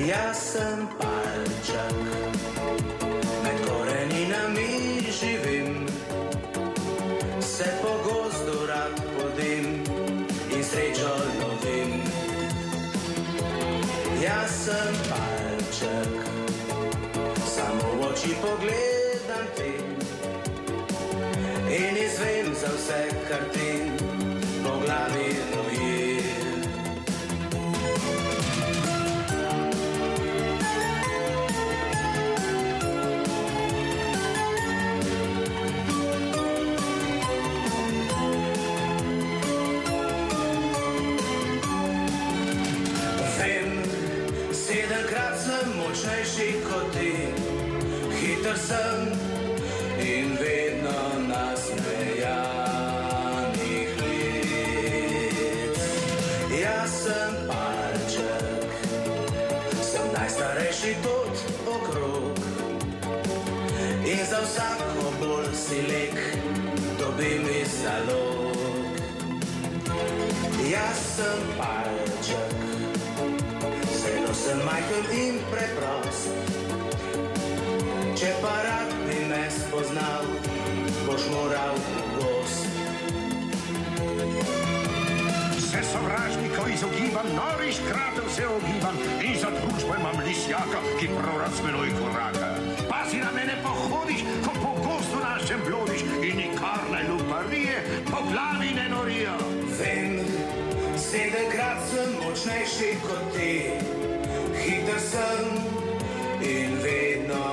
Jaz sem palček, med koreninami živim, se po gozdu rad podim in srečo lovim. Jaz sem palček, samo v oči pogledam ti in izvem za vse, kar ti po glavi roji. Sedemkrat sem močnejši kot ti, hiter sem in vedno nasmejanih lic. Jaz sem palček, sem najstarejši tot okrog in za vsako bolj si lek dobim iz zalog. Jaz sem palček, zelo sem majhen in preprost, če pa rad bi me spoznal, boš moral v gost. Se sovražnikov izogibam, norih kratov se ogibam in za družbo imam lisjaka, ki prorad s menoj koraka. Pazi na mene pohodiš, ko po gostu našem blodiš in nikar ne luparije po glavi ne norijo. Vem, sedemkrat sem močnejši kot ti, hiter sem in vedno